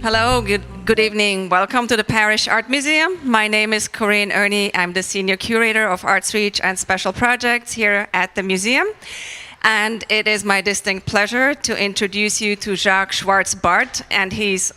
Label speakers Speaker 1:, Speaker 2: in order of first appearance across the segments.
Speaker 1: Hello, good evening. Welcome to the Parrish Art Museum. My name is Corinne Ernie. I'm the Senior Curator of Arts Reach and Special Projects here at the museum. And it is my distinct pleasure to introduce you to Jacques Schwarz Bart and his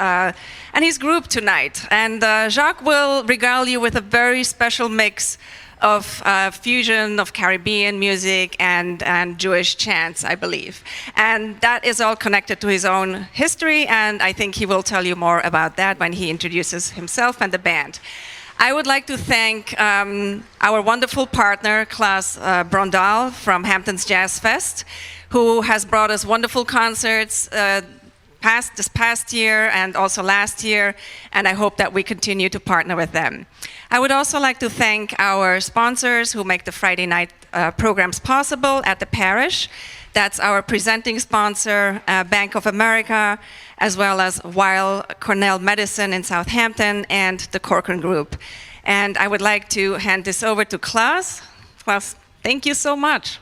Speaker 1: group tonight. And Jacques will regale you with a very special mix of fusion of Caribbean music and Jewish chants, I believe. And that is all connected to his own history, and I think he will tell you more about that when he introduces himself and the band. I would like to thank our wonderful partner, Klaas Brondal from Hamptons Jazz Fest, who has brought us wonderful concerts this past year and also last year, and I hope that we continue to partner with them. I would also like to thank our sponsors who make the Friday night programs possible at the Parrish. That's our presenting sponsor, Bank of America, as well as Weill Cornell Medicine in Southampton and the Corcoran Group. And I would like to hand this over to Klaas. Klaas, thank you so much.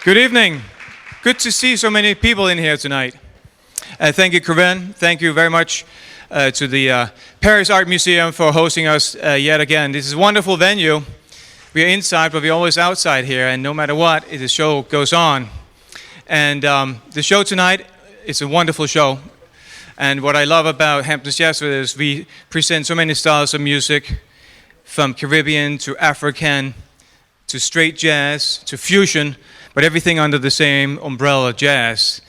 Speaker 2: Good evening. Good to see so many people in here tonight. Thank you, Corinne. Thank you very much to the Parrish Art Museum for hosting us yet again. This is a wonderful venue. We are inside, but we're always outside here, and no matter what, the show goes on. And the show tonight is a wonderful show. And what I love about Hamptons Jazz Fest is we present so many styles of music, from Caribbean to African to straight jazz to fusion, but everything under the same umbrella, jazz,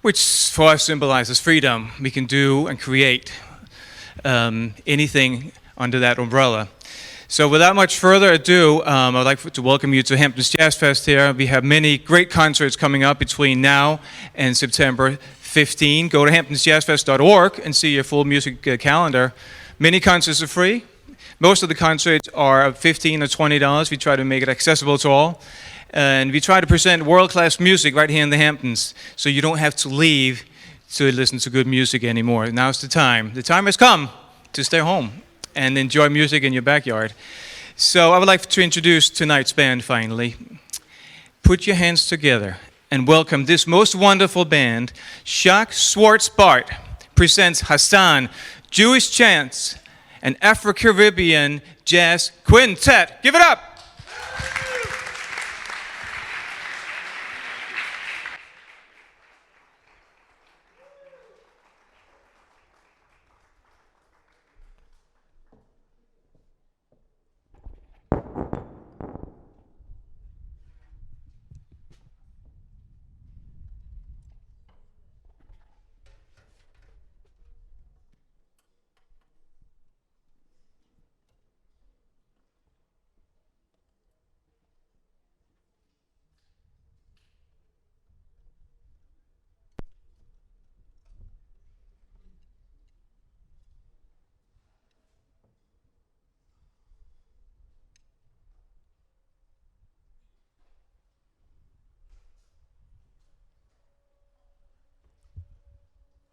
Speaker 2: which for us symbolizes freedom. We can do and create anything under that umbrella. So without much further ado, I'd like to welcome you to Hamptons Jazz Fest here. We have many great concerts coming up between now and September 15. Go to hamptonsjazzfest.org and see your full music calendar. Many concerts are free. Most of the concerts are $15 or $20. We try to make it accessible to all. And we try to present world-class music right here in the Hamptons, so you don't have to leave to listen to good music anymore. Now's the time. The time has come to stay home and enjoy music in your backyard. So I would like to introduce tonight's band finally. Put your hands together and welcome this most wonderful band. Jacques Schwarz Bart presents Hassan, Jewish Chants, an Afro-Caribbean Jazz Quintet. Give it up!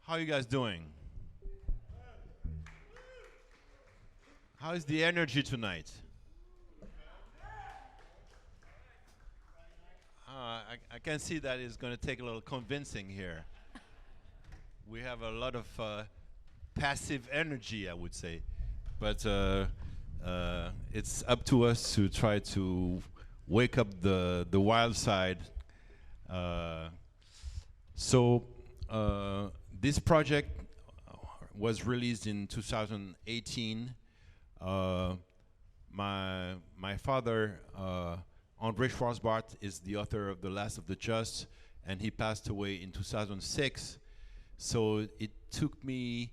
Speaker 3: How are you guys doing? How is the energy tonight? I can see that it's going to take a little convincing here. We have a lot of passive energy, I would say. But it's up to us to try to wake up the wild side. This project was released in 2018. My father, Jacques Schwarz Bart, is the author of The Last of the Just, and he passed away in 2006. So it took me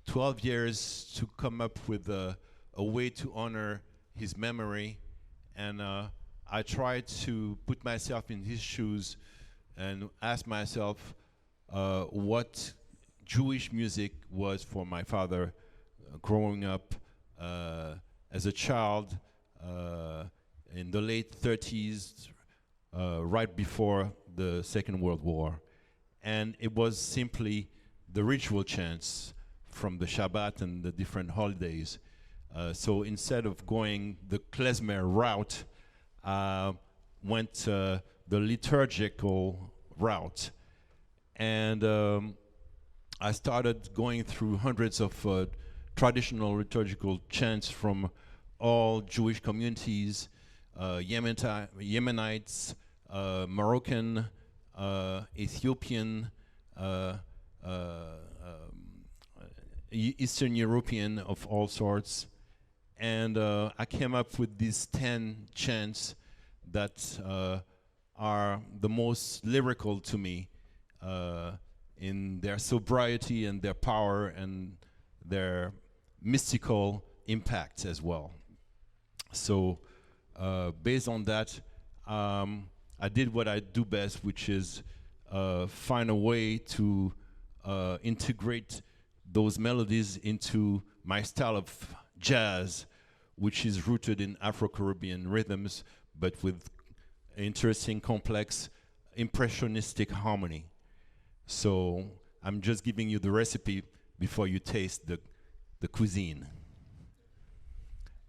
Speaker 3: 12 years to come up with a way to honor his memory, and I tried to put myself in his shoes and ask myself what Jewish music was for my father growing up as a child in the late 30s, right before the Second World War. And it was simply the ritual chants from the Shabbat and the different holidays. So instead of going the klezmer route, went the liturgical route. And I started going through hundreds of traditional liturgical chants from all Jewish communities, Yemenites, Moroccan, Ethiopian, Eastern European of all sorts. And I came up with these 10 chants that are the most lyrical to me in their sobriety and their power and their mystical impact as well. So based on that, I did what I do best, which is find a way to integrate those melodies into my style of jazz, which is rooted in Afro-Caribbean rhythms, but with interesting, complex, impressionistic harmony. So I'm just giving you the recipe before you taste the cuisine.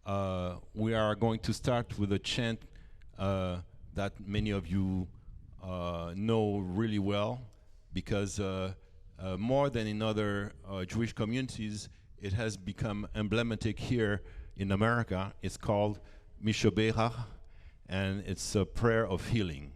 Speaker 3: We are going to start with a chant that many of you know really well, because more than in other Jewish communities, it has become emblematic here in America. It's called Mishoberach, and it's a prayer of healing.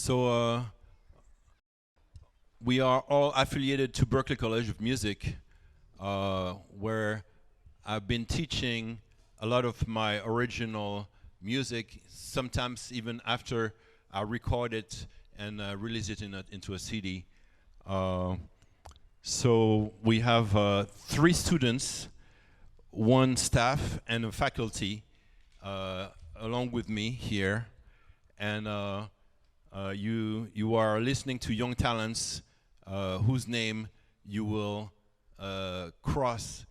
Speaker 3: So we are all affiliated to Berklee College of Music, where I've been teaching a lot of my original music, sometimes even after I record it and release it into a CD. So we have 3 students, 1 staff, and a faculty along with me here. And you are listening to young talents whose name you will cross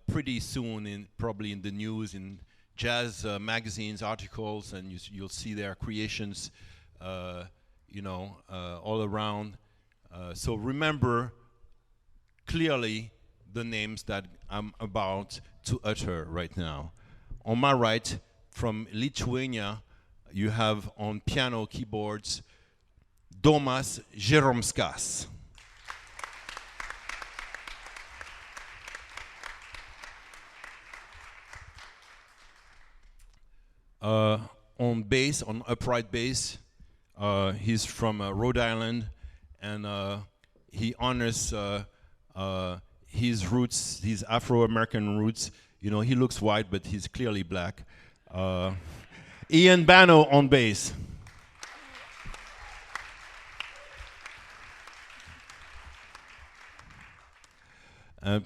Speaker 3: pretty soon, probably in the news, in jazz magazines, articles, and you'll see their creations, all around. So remember clearly the names that I'm about to utter right now. On my right, from Lithuania, you have on piano keyboards Domas Jeromskas. On bass, on upright bass, he's from Rhode Island, and he honors his roots, his Afro-American roots. You know, he looks white, but he's clearly black. Ian Bano on bass.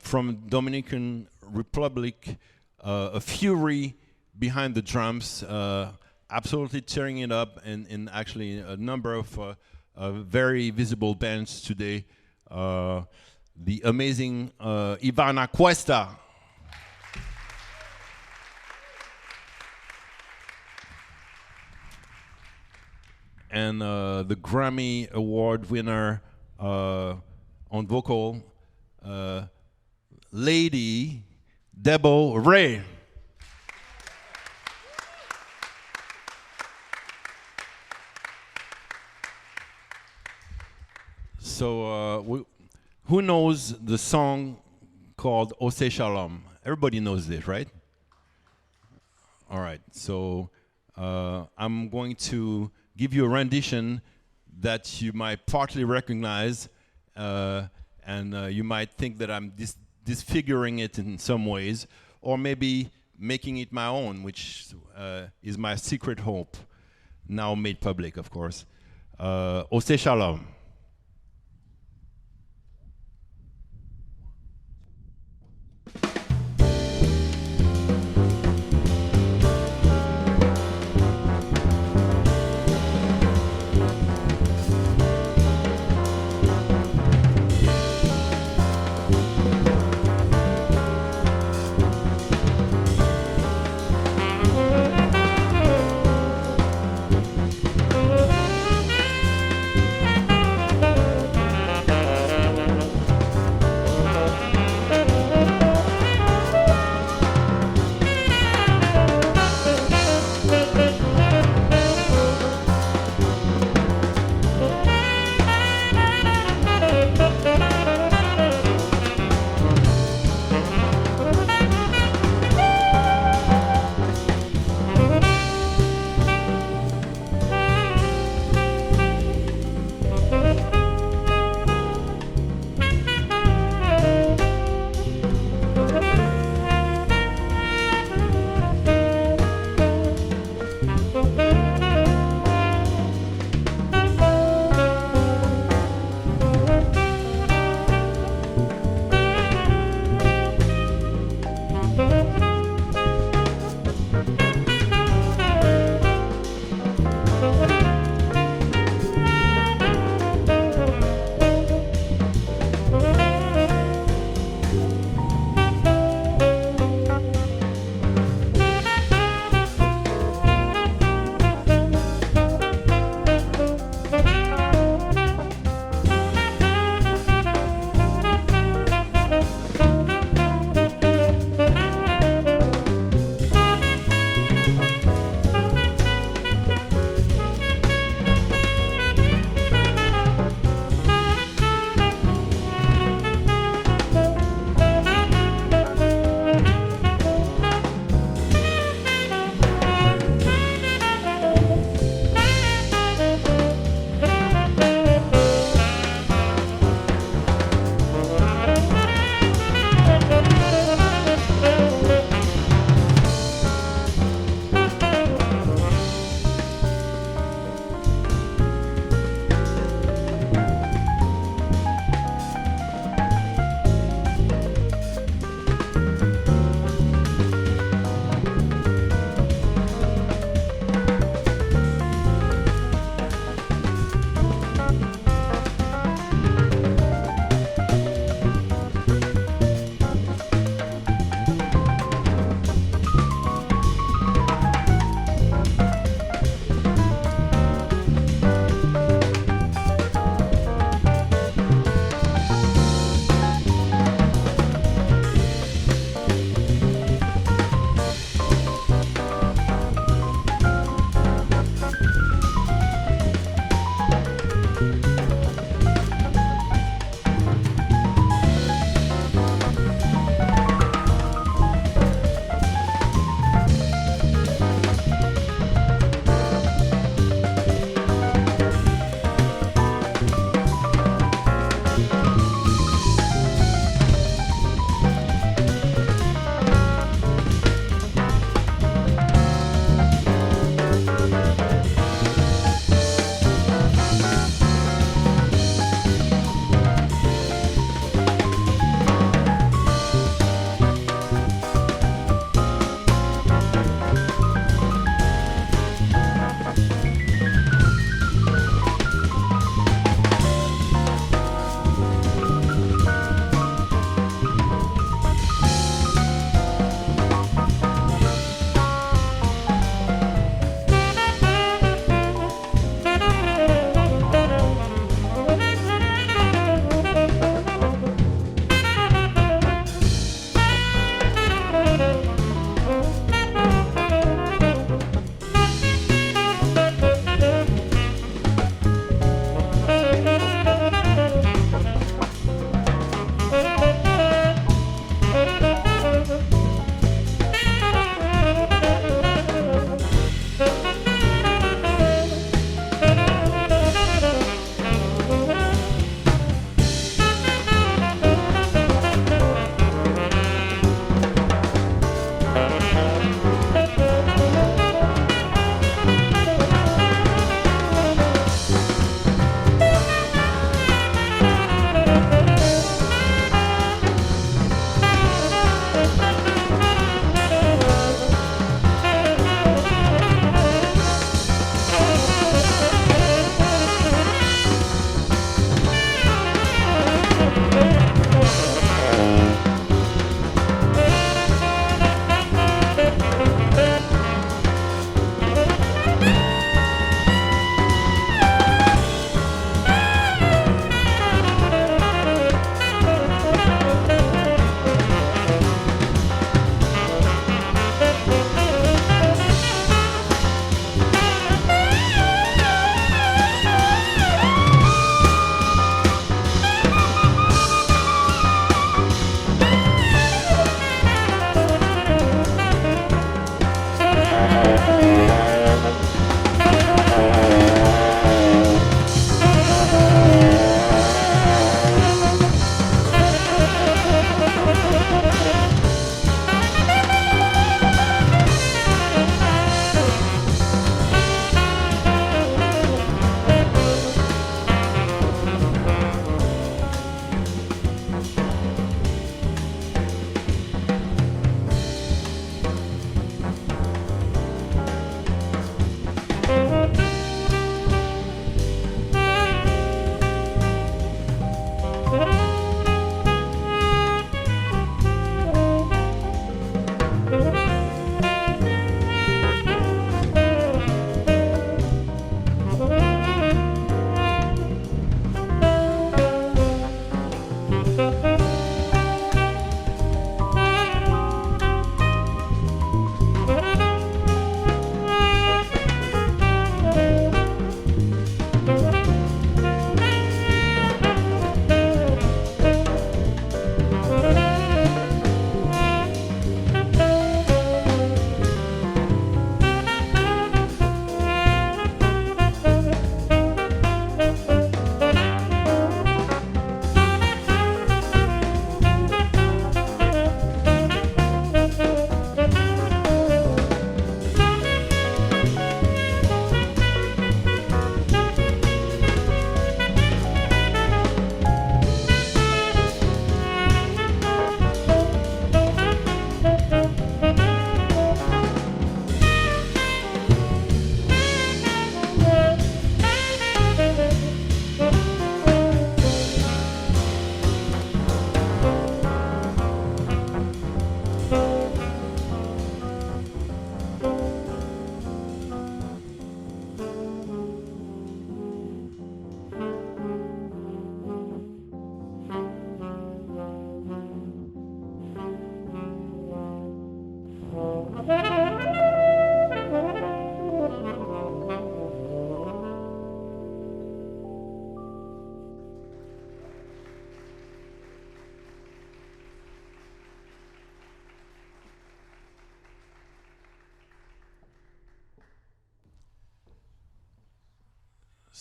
Speaker 3: From Dominican Republic, a fury behind the drums, absolutely tearing it up, and actually a number of very visible bands today. The amazing Ivana Cuesta. And the Grammy Award winner on vocal, Lady Debo Ray. So who knows the song called Ose Shalom? Everybody knows this, right? All right, so I'm going to give you a rendition that you might partly recognize, and you might think that I'm disfiguring it in some ways, or maybe making it my own, which is my secret hope, now made public, of course. Ose Shalom.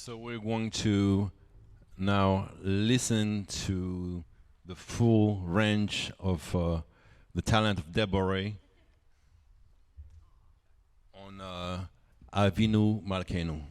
Speaker 3: So we're going to now listen to the full range of the talent of Deborah on Avinu Malkeinu.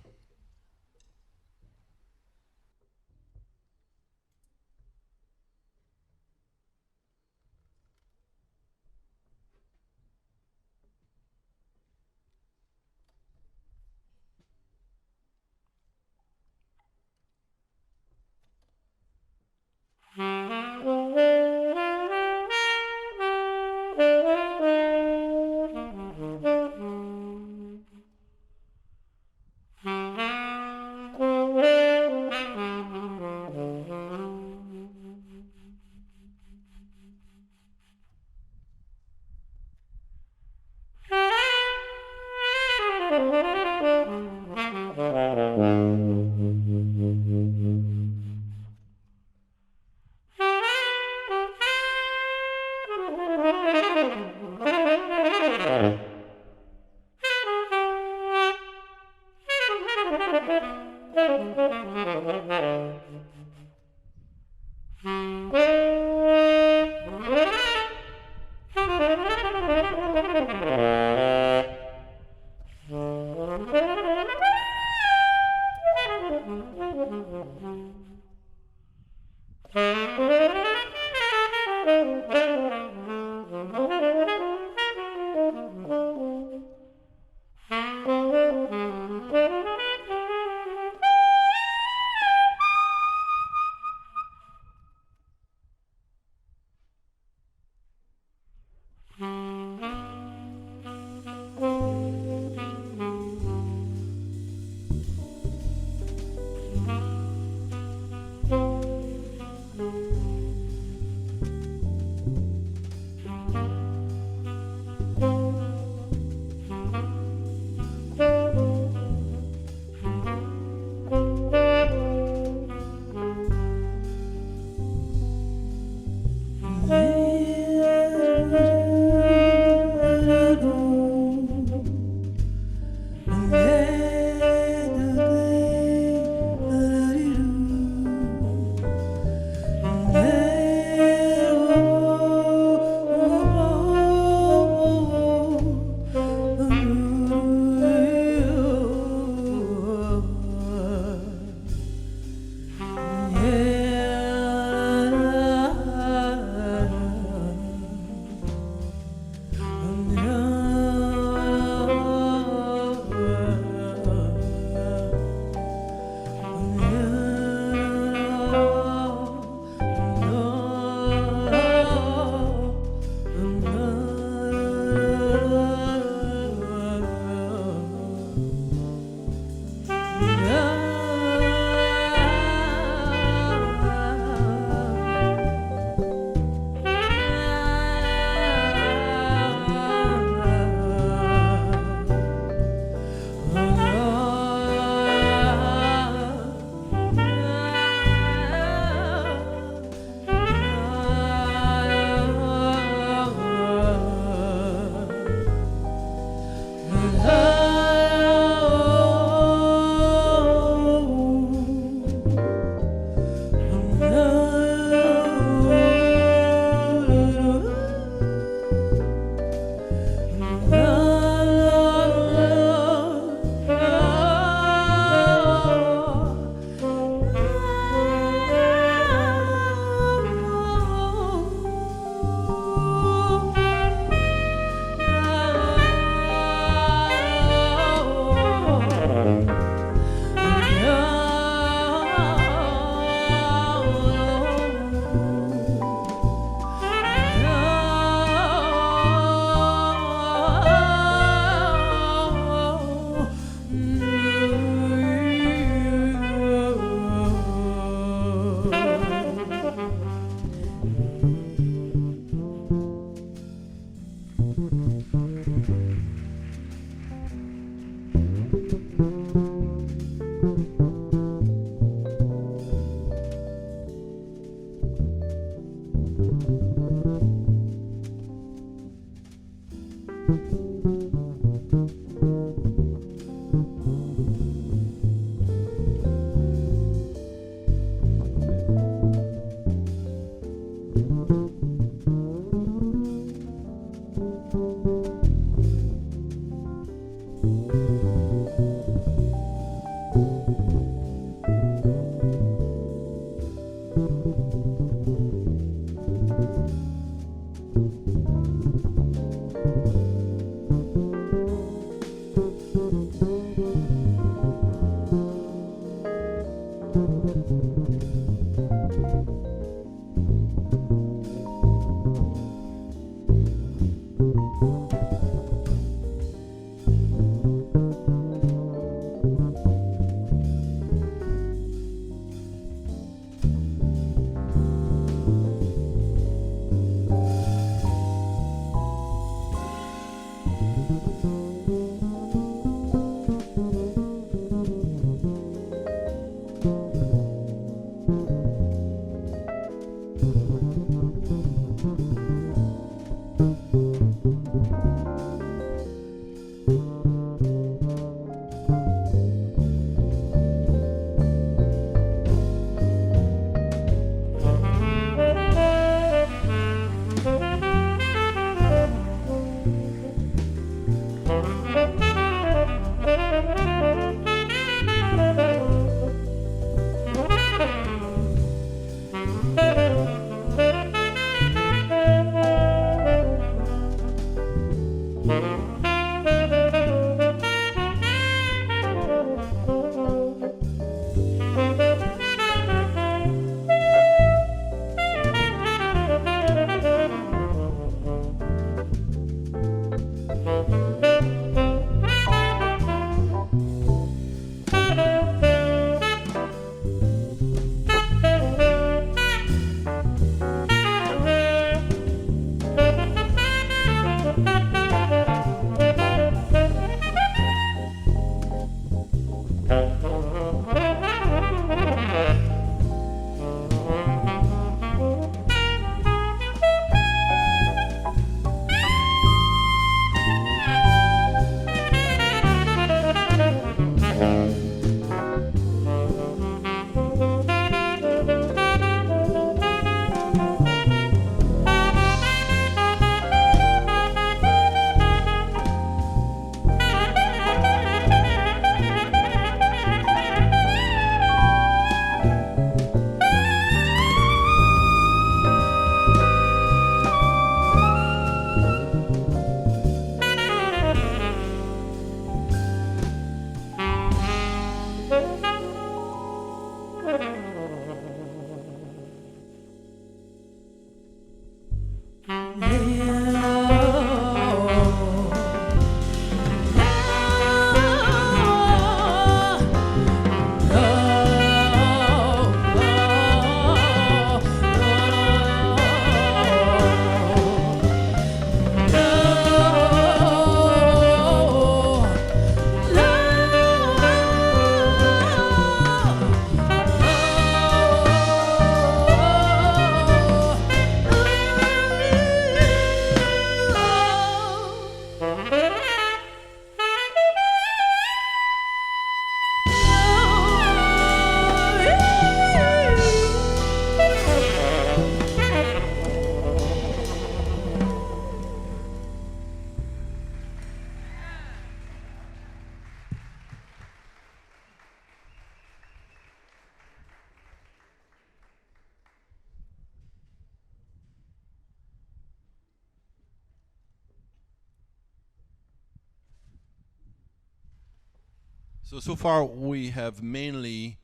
Speaker 3: So far we have mainly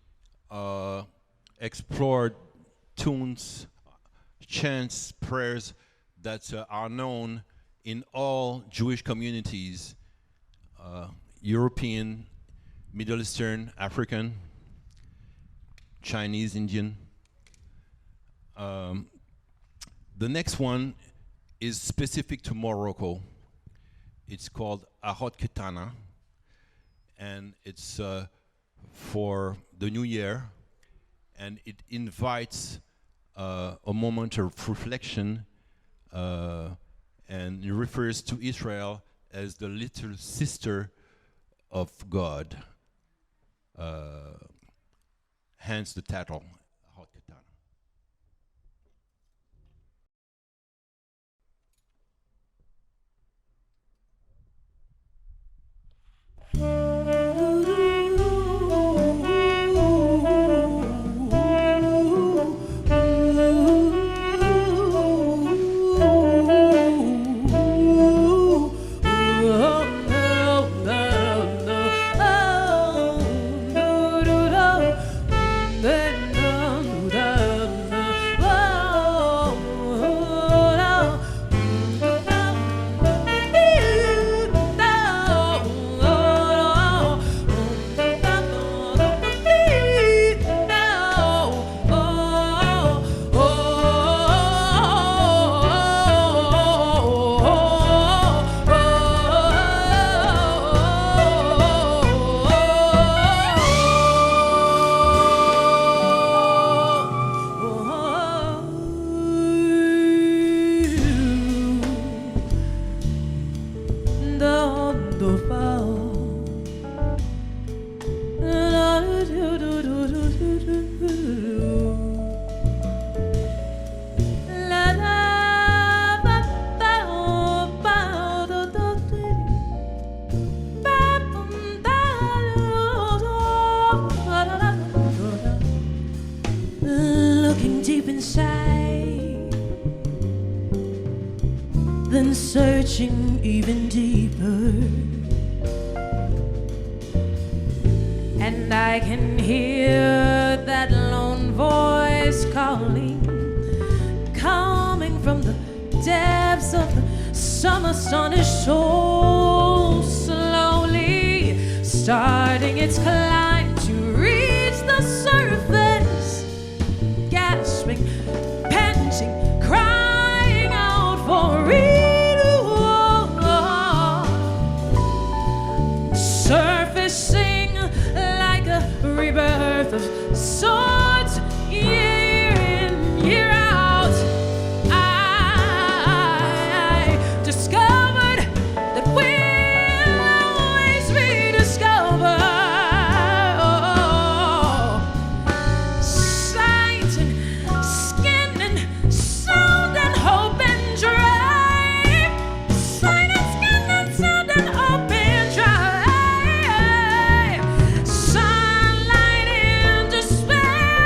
Speaker 3: explored tunes, chants, prayers that are known in all Jewish communities, European, Middle Eastern, African, Chinese, Indian. The next one is specific to Morocco. It's called Ahot Ketana, and it's for the new year, and it invites a moment of reflection, and it refers to Israel as the little sister of God. Hence the title, Ahot Ketana.
Speaker 4: Looking deep inside, then searching even deeper, and I can hear that lone voice calling, coming from the depths of the summer sun, is so slowly starting its climb to reach the surface, gasping, panting, crying out for surfacing like a rebirth of sorts, year in, year out. I discovered that we'll always rediscover sight and skin and sound and hope and drive. Sight and skin and sound and hope and drive. Sunlight in despair.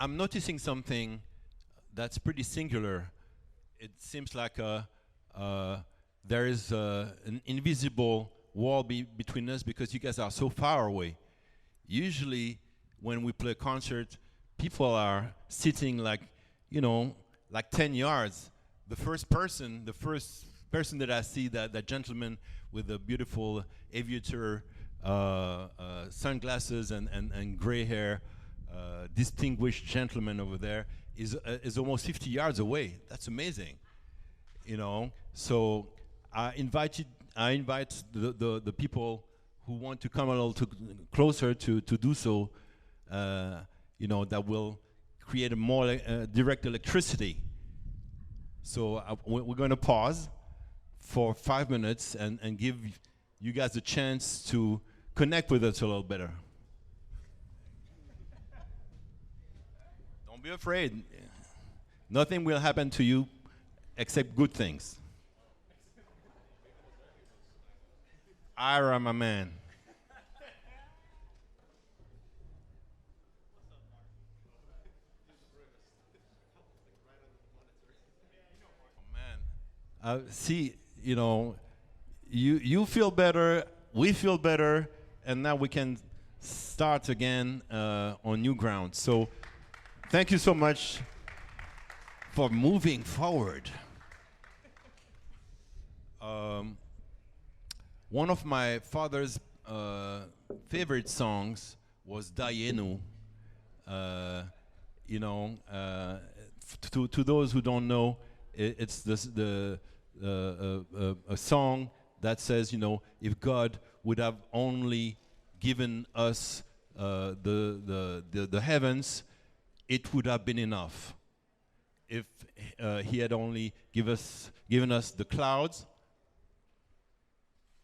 Speaker 3: I'm noticing something that's pretty singular. It seems like there is an invisible wall between us because you guys are so far away. Usually, when we play a concert, people are sitting like, like 10 yards. The first person that I see, that gentleman with the beautiful aviator sunglasses and gray hair, distinguished gentleman over there, is almost 50 yards away. That's amazing, So I invite the people who want to come a little closer to do so. That will create a more direct electricity. So we're going to pause for 5 minutes and give you guys a chance to connect with us a little better. Don't be afraid. Nothing will happen to you except good things. Ira, my man. See, you feel better, we feel better, and now we can start again on new ground. So thank you so much for moving forward. One of my father's favorite songs was Dayenu. To those who don't know, it's a song that says, if God would have only given us the heavens, it would have been enough. If he had only given us the clouds,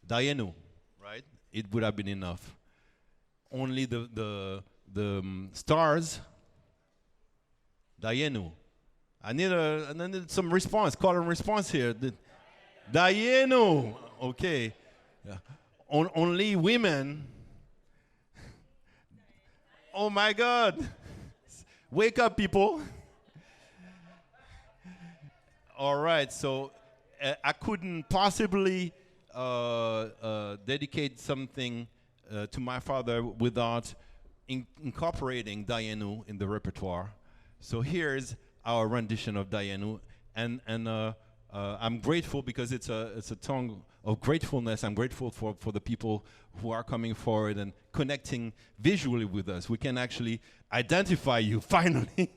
Speaker 3: Dayenu, right? It would have been enough. Only the stars, Dayenu. I need some response, call and response here. Dayenu, okay. Only women. Oh my God. Wake up, people. All right, so I couldn't possibly dedicate something to my father without incorporating Dayenu in the repertoire. So here's our rendition of Dayenu, and I'm grateful because it's a song of gratefulness. I'm grateful for the people who are coming forward and connecting visually with us. We can actually identify you finally.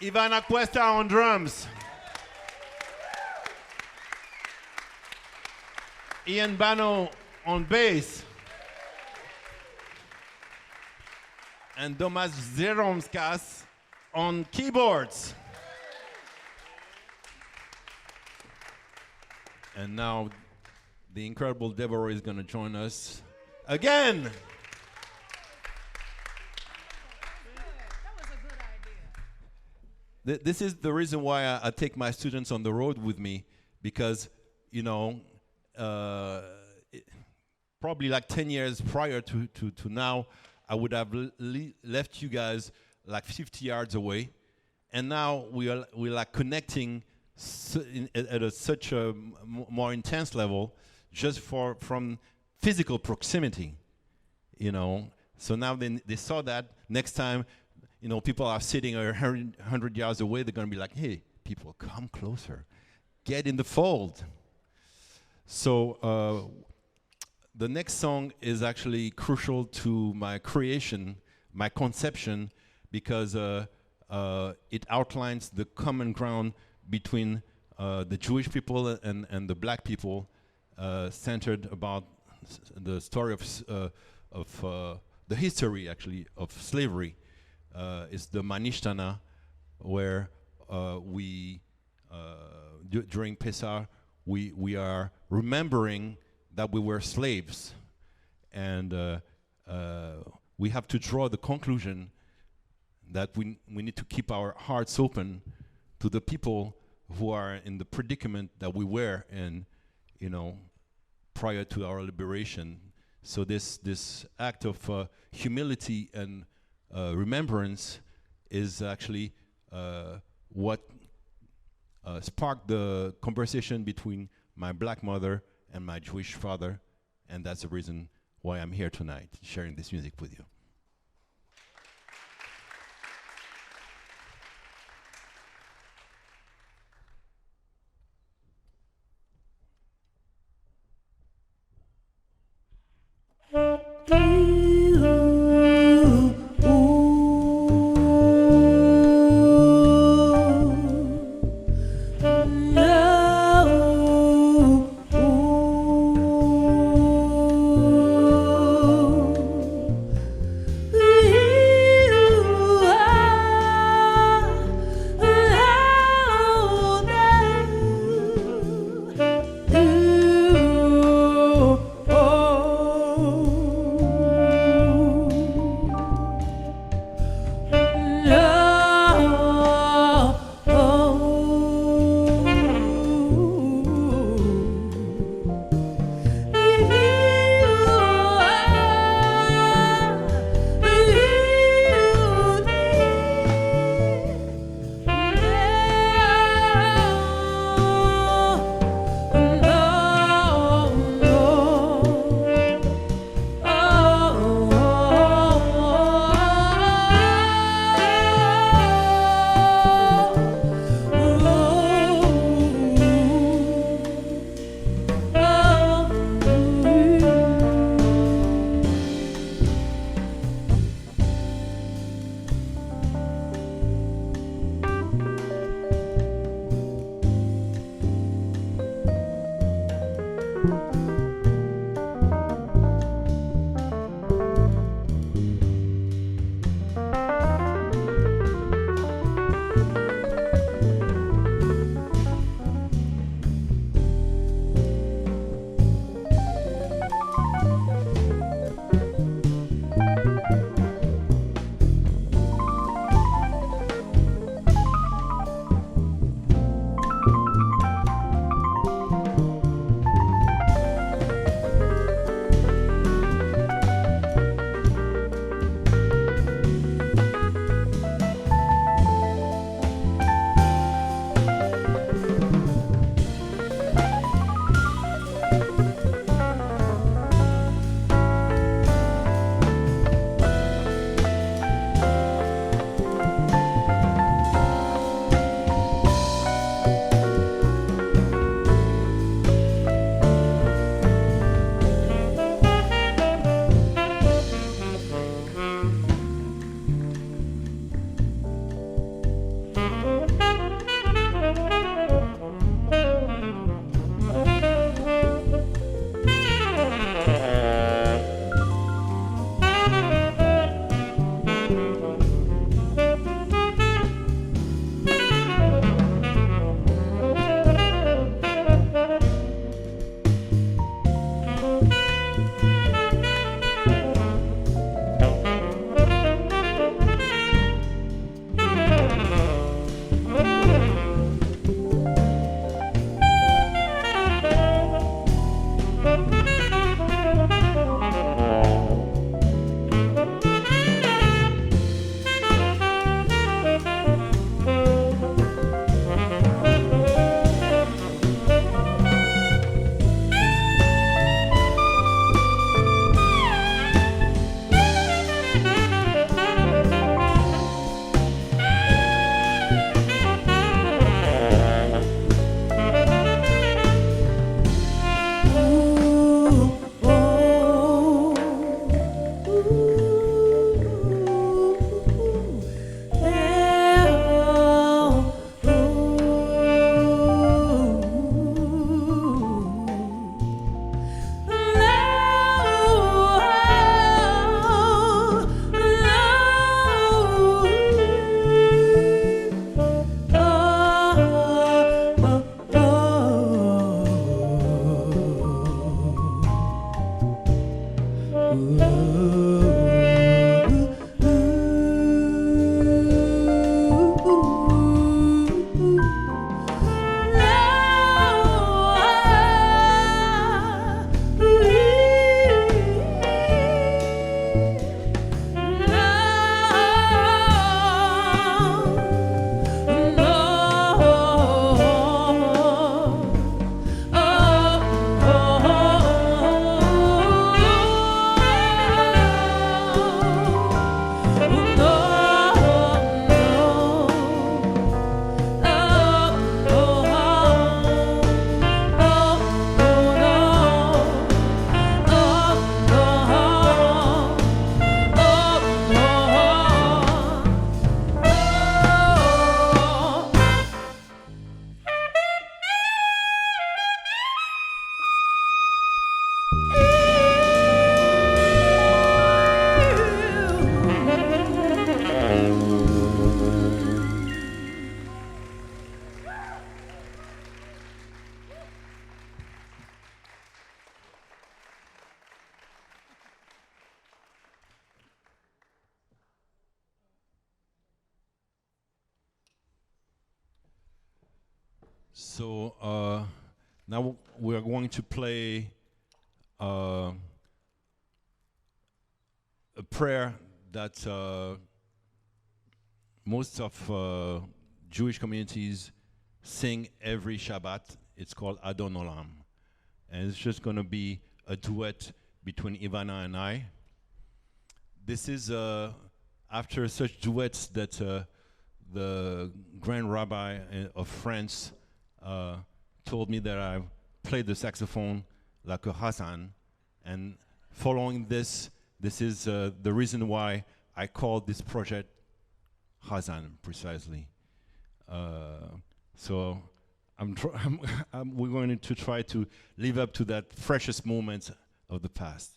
Speaker 3: Ivana Cuesta on drums. Ian Bano on bass. And Domas Zeromskas on keyboards. And now the incredible Deborah is going to join us again. This is the reason why I take my students on the road with me, because, you know, probably like 10 years prior to now, I would have left you guys like 50 yards away. And now we're like connecting at such a more intense level just from physical proximity, you know. So now they saw that. Next time, you know, people are sitting 100 yards away, they're going to be like, hey, people, come closer. Get in the fold. So the next song is actually crucial to my creation, my conception, because it outlines the common ground between the Jewish people and the black people, centered about the story of the history, actually, of slavery. It's the Manishtana, where during Pesach, we are remembering that we were slaves, and we have to draw the conclusion that we need to keep our hearts open to the people who are in the predicament that we were in, you know, prior to our liberation. So this act of humility and remembrance is actually what sparked the conversation between my black mother and my Jewish father, and that's the reason why I'm here tonight, sharing this music with you. So now we are going to play a prayer that most of Jewish communities sing every Shabbat. It's called Adon Olam. And it's just going to be a duet between Ivana and I. This is after such duets that the Grand Rabbi of France told me that I played the saxophone like a Hassan. And following this, this is the reason why I called this project Hassan, precisely. So we're going to try to live up to that freshest moment of the past.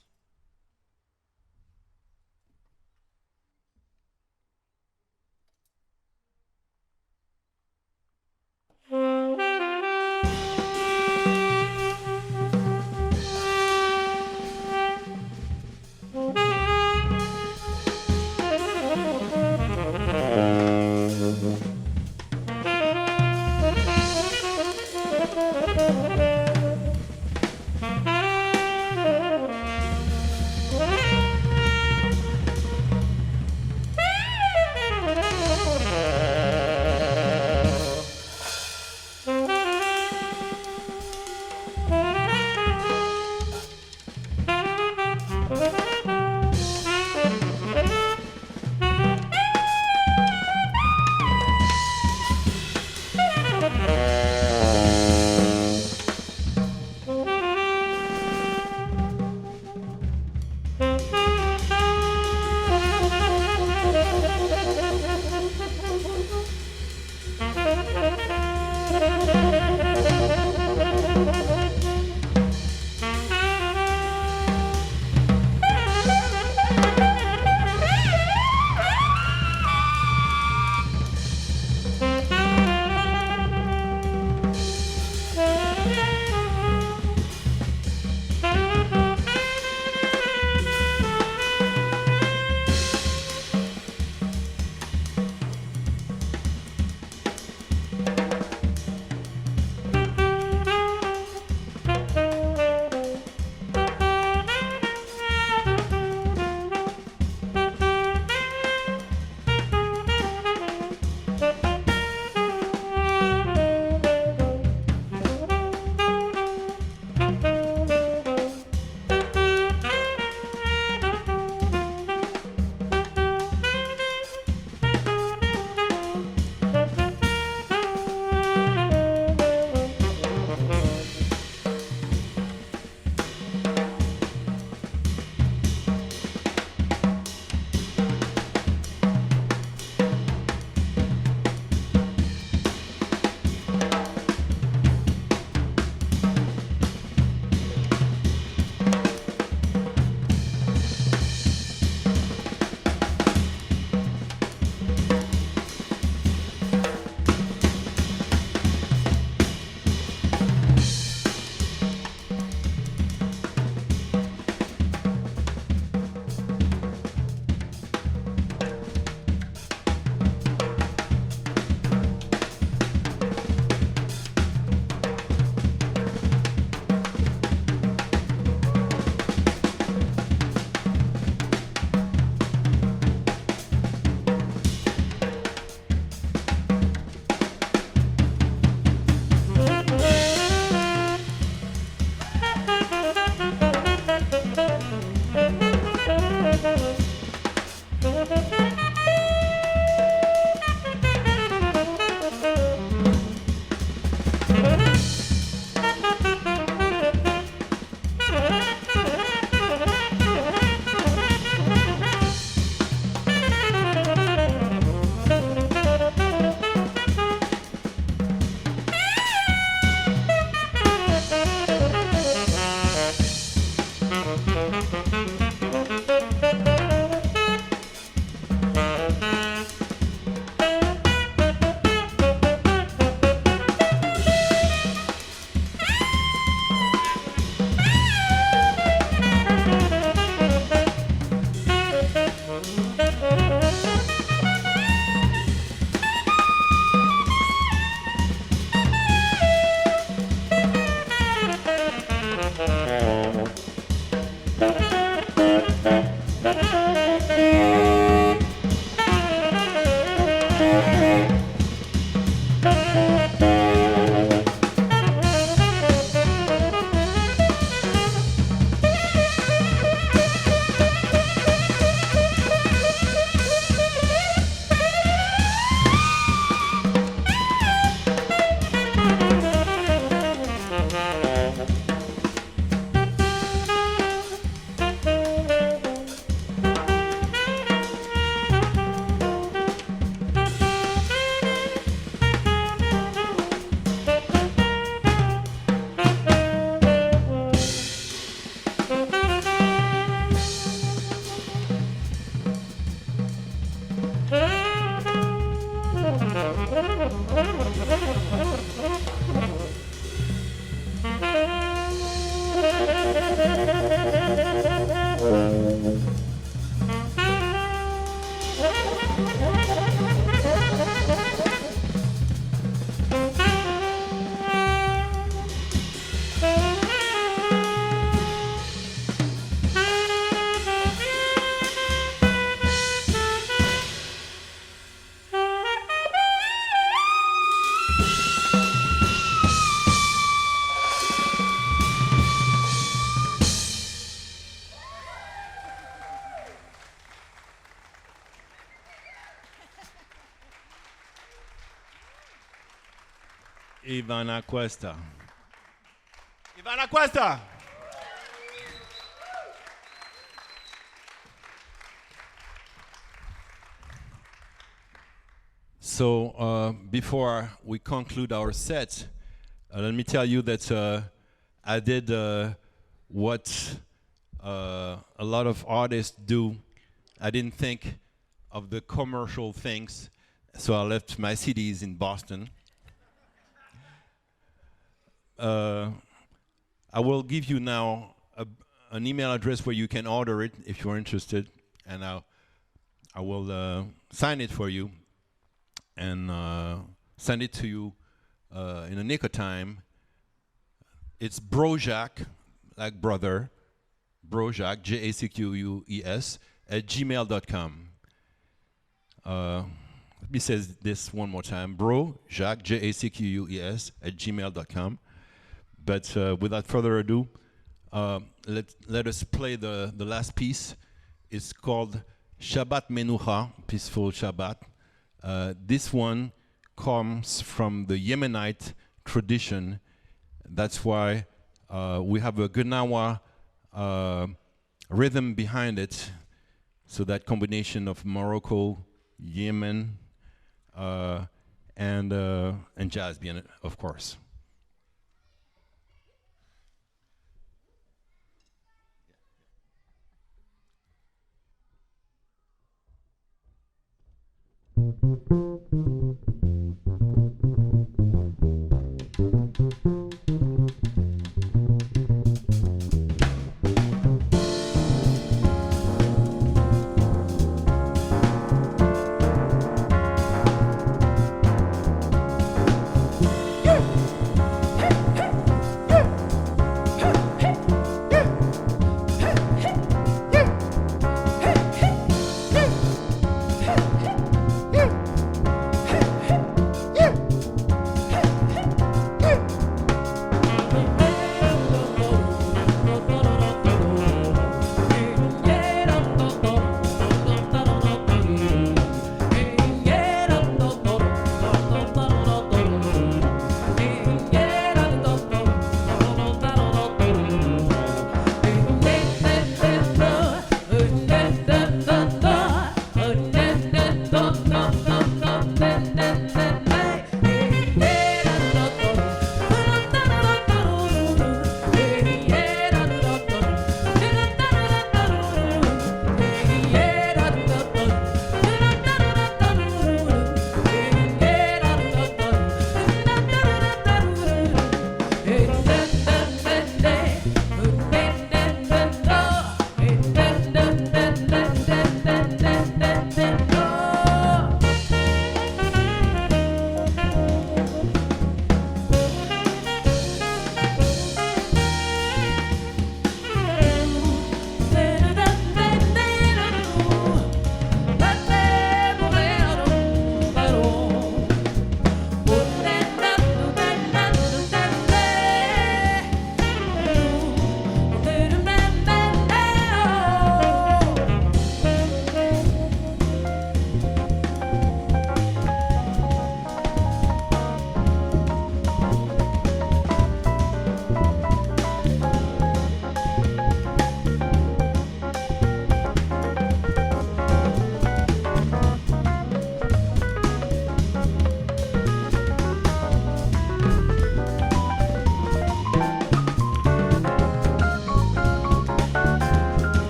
Speaker 3: Ivana Cuesta. Ivana Cuesta! So before we conclude our set, let me tell you that I did what a lot of artists do. I didn't think of the commercial things, so I left my CDs in Boston. I will give you now an email address where you can order it if you're interested, and I will sign it for you and send it to you in a nick of time. It's Jacques, like brother, Jacques, Jacques, @gmail.com. Let me say this one more time. Jacques, Jacques, @gmail.com. But without further ado, let us play the last piece. It's called Shabbat Menucha, Peaceful Shabbat. This one comes from the Yemenite tradition. That's why we have a Gnawa rhythm behind it. So that combination of Morocco, Yemen, and jazz being it, of course.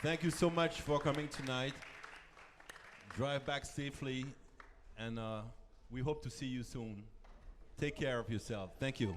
Speaker 3: Thank you so much for coming tonight. Drive back safely, and we hope to see you soon. Take care of yourself. Thank you.